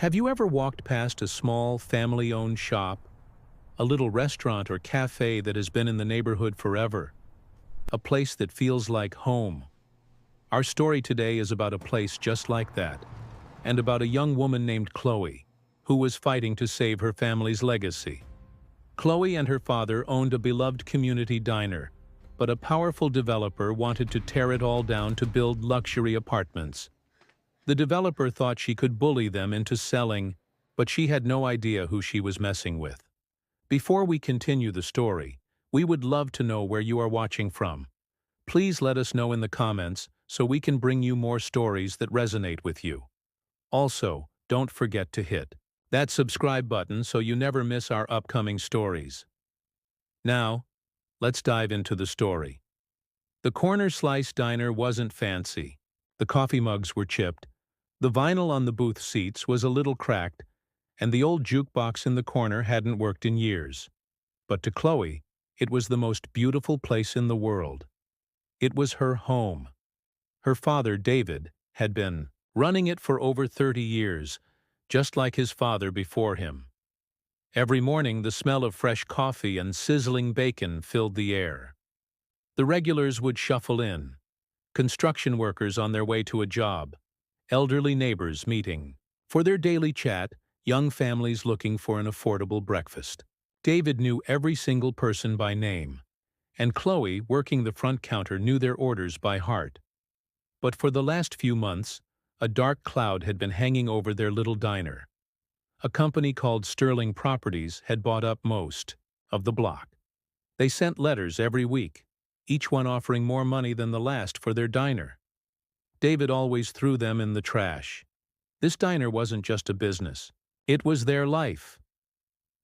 Have you ever walked past a small, family-owned shop, a little restaurant or cafe that has been in the neighborhood forever? A place that feels like home. Our story today is about a place just like that, and about a young woman named Chloe, who was fighting to save her family's legacy. Chloe and her father owned a beloved community diner, but a powerful developer wanted to tear it all down to build luxury apartments. The developer thought she could bully them into selling, but she had no idea who she was messing with. Before we continue the story, we would love to know where you are watching from. Please let us know in the comments so we can bring you more stories that resonate with you. Also, don't forget to hit that subscribe button so you never miss our upcoming stories. Now, let's dive into the story. The Corner Slice Diner wasn't fancy. The coffee mugs were chipped, the vinyl on the booth seats was a little cracked, and the old jukebox in the corner hadn't worked in years. But to Chloe, it was the most beautiful place in the world. It was her home. Her father, David, had been running it for over 30 years, just like his father before him. Every morning, the smell of fresh coffee and sizzling bacon filled the air. The regulars would shuffle in, construction workers on their way to a job, elderly neighbors meeting for their daily chat, young families looking for an affordable breakfast. David knew every single person by name, and Chloe, working the front counter, knew their orders by heart. But for the last few months, a dark cloud had been hanging over their little diner. A company called Sterling Properties had bought up most of the block. They sent letters every week, each one offering more money than the last for their diner. David always threw them in the trash. This diner wasn't just a business. It was their life.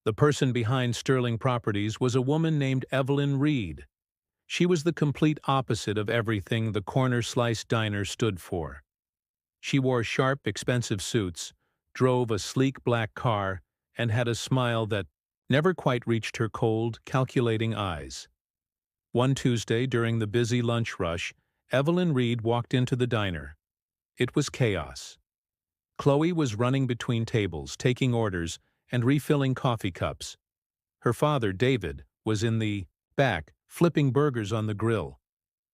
The person behind Sterling Properties was a woman named Evelyn Reed. She was the complete opposite of everything the Corner Slice Diner stood for. She wore sharp, expensive suits, drove a sleek black car, and had a smile that never quite reached her cold, calculating eyes. One Tuesday, during the busy lunch rush, Evelyn Reed walked into the diner. It was chaos. Chloe was running between tables, taking orders, and refilling coffee cups. Her father, David, was in the back, flipping burgers on the grill.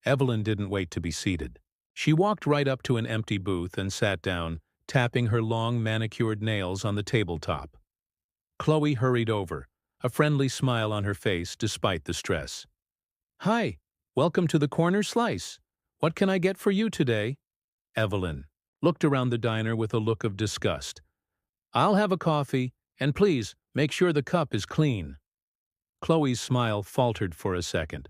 Evelyn didn't wait to be seated. She walked right up to an empty booth and sat down, tapping her long, manicured nails on the tabletop. Chloe hurried over, a friendly smile on her face despite the stress. "Hi, welcome to the Corner Slice. What can I get for you today?" Evelyn looked around the diner with a look of disgust. "I'll have a coffee, and please, make sure the cup is clean." Chloe's smile faltered for a second.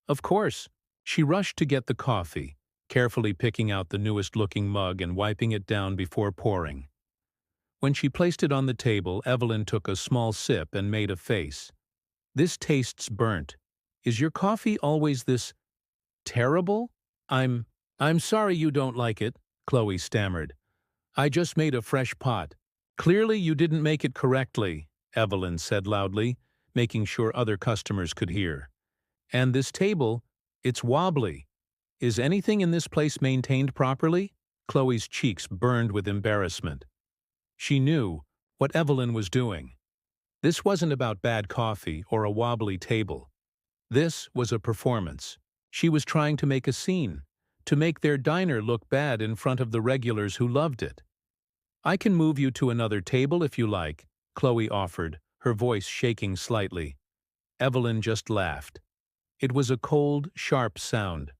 Of course, she rushed to get the coffee, carefully picking out the newest-looking mug and wiping it down before pouring. When she placed it on the table, Evelyn took a small sip and made a face. "This tastes burnt. Is your coffee always this terrible?" I'm sorry you don't like it," Chloe stammered. "I just made a fresh pot." "Clearly you didn't make it correctly," Evelyn said loudly, making sure other customers could hear. "And this table, it's wobbly. Is anything in this place maintained properly?" Chloe's cheeks burned with embarrassment. She knew what Evelyn was doing. This wasn't about bad coffee or a wobbly table. This was a performance. She was trying to make a scene, to make their diner look bad in front of the regulars who loved it. "I can move you to another table if you like," Chloe offered, her voice shaking slightly. Evelyn just laughed. It was a cold, sharp sound.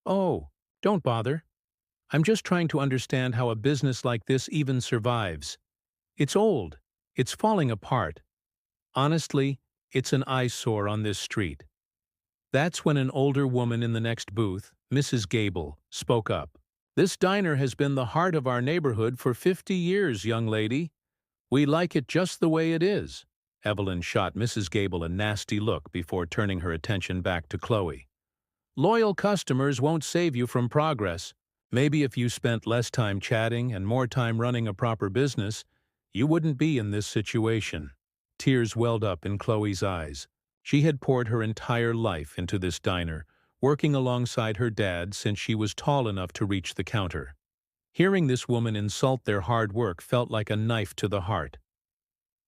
"Oh, don't bother. I'm just trying to understand how a business like this even survives. It's old. It's falling apart. Honestly, it's an eyesore on this street." That's when an older woman in the next booth, Mrs. Gable, spoke up. "This diner has been the heart of our neighborhood for 50 years, young lady. We like it just the way it is." Evelyn shot Mrs. Gable a nasty look before turning her attention back to Chloe. "Loyal customers won't save you from progress. Maybe if you spent less time chatting and more time running a proper business, you wouldn't be in this situation." Tears welled up in Chloe's eyes. She had poured her entire life into this diner, working alongside her dad since she was tall enough to reach the counter. Hearing this woman insult their hard work felt like a knife to the heart.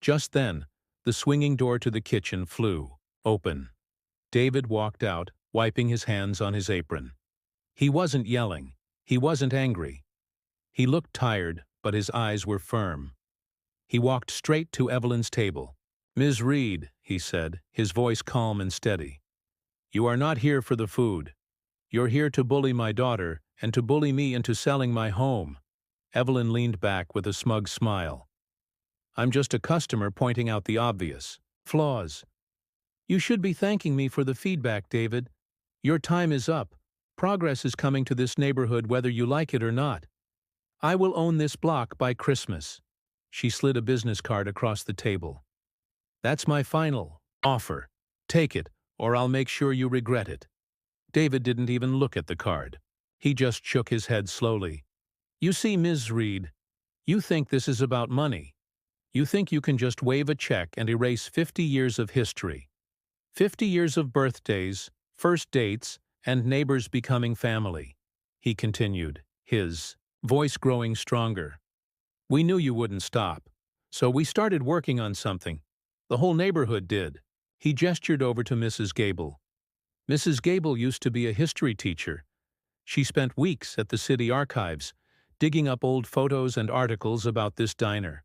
Just then, the swinging door to the kitchen flew open. David walked out, wiping his hands on his apron. He wasn't yelling. He wasn't angry. He looked tired, but his eyes were firm. He walked straight to Evelyn's table. "Ms. Reed," he said, his voice calm and steady. "You are not here for the food. You're here to bully my daughter and to bully me into selling my home." Evelyn leaned back with a smug smile. "I'm just a customer pointing out the obvious flaws." "You should be thanking me for the feedback, David. Your time is up. Progress is coming to this neighborhood whether you like it or not. I will own this block by Christmas." She slid a business card across the table. "That's my final offer. Take it, or I'll make sure you regret it." David didn't even look at the card. He just shook his head slowly. "You see, Ms. Reed, you think this is about money. You think you can just wave a check and erase 50 years of history. 50 years of birthdays, first dates, and neighbors becoming family," he continued, his voice growing stronger. "We knew you wouldn't stop, so we started working on something. The whole neighborhood did." He gestured over to Mrs. Gable. Mrs. Gable used to be a history teacher. She spent weeks at the city archives, digging up old photos and articles about this diner.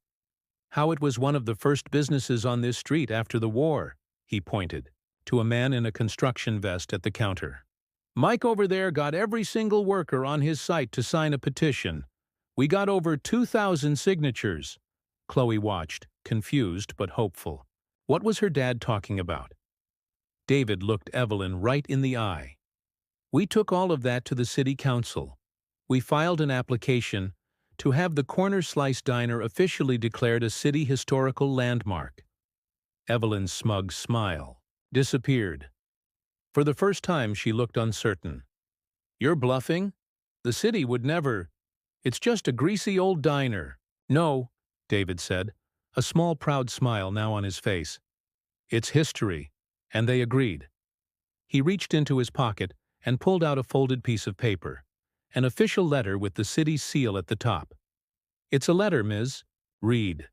"How it was one of the first businesses on this street after the war," he pointed to a man in a construction vest at the counter. "Mike over there got every single worker on his site to sign a petition. We got over 2,000 signatures." Chloe watched, confused but hopeful. What was her dad talking about? David looked Evelyn right in the eye. "We took all of that to the city council. We filed an application to have the Corner Slice Diner officially declared a city historical landmark." Evelyn's smug smile disappeared. For the first time she looked uncertain. "You're bluffing? The city would never. It's just a greasy old diner." "No," David said, a small proud smile now on his face. "It's history," and they agreed. He reached into his pocket and pulled out a folded piece of paper, an official letter with the city's seal at the top. "It's a letter, Ms. Reed.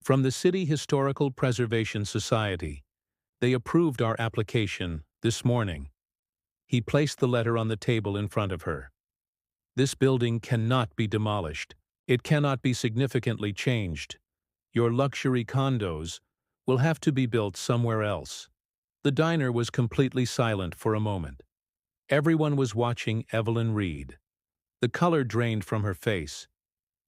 From the City Historical Preservation Society. They approved our application this morning." He placed the letter on the table in front of her. "This building cannot be demolished. It cannot be significantly changed. Your luxury condos will have to be built somewhere else." The diner was completely silent for a moment. Everyone was watching Evelyn Reed. The color drained from her face.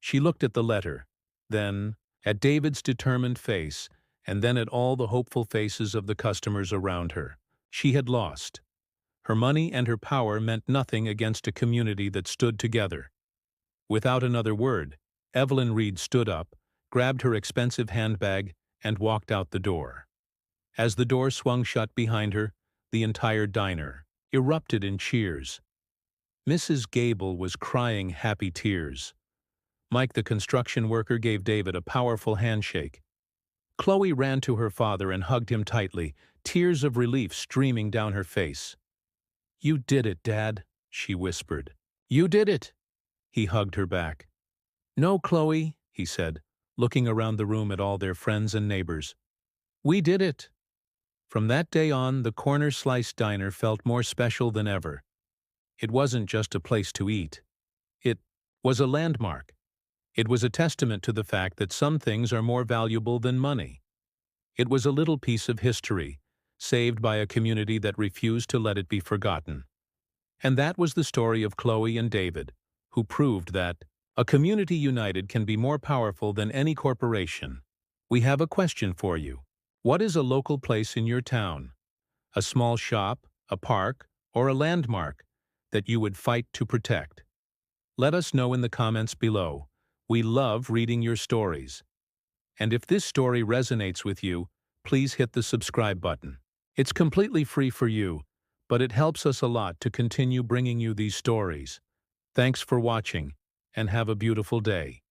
She looked at the letter, then at David's determined face, and then at all the hopeful faces of the customers around her. She had lost. Her money and her power meant nothing against a community that stood together. Without another word, Evelyn Reed stood up, grabbed her expensive handbag, and walked out the door. As the door swung shut behind her, the entire diner erupted in cheers. Mrs. Gable was crying happy tears. Mike, the construction worker, gave David a powerful handshake. Chloe ran to her father and hugged him tightly, tears of relief streaming down her face. "You did it, Dad," she whispered. "You did it." He hugged her back. "No, Chloe," he said, looking around the room at all their friends and neighbors. "We did it." From that day on, the Corner Slice Diner felt more special than ever. It wasn't just a place to eat. It was a landmark. It was a testament to the fact that some things are more valuable than money. It was a little piece of history, saved by a community that refused to let it be forgotten. And that was the story of Chloe and David, who proved that a community united can be more powerful than any corporation. We have a question for you. What is a local place in your town? A small shop, a park, or a landmark that you would fight to protect? Let us know in the comments below. We love reading your stories. And if this story resonates with you, please hit the subscribe button. It's completely free for you, but it helps us a lot to continue bringing you these stories. Thanks for watching, and have a beautiful day.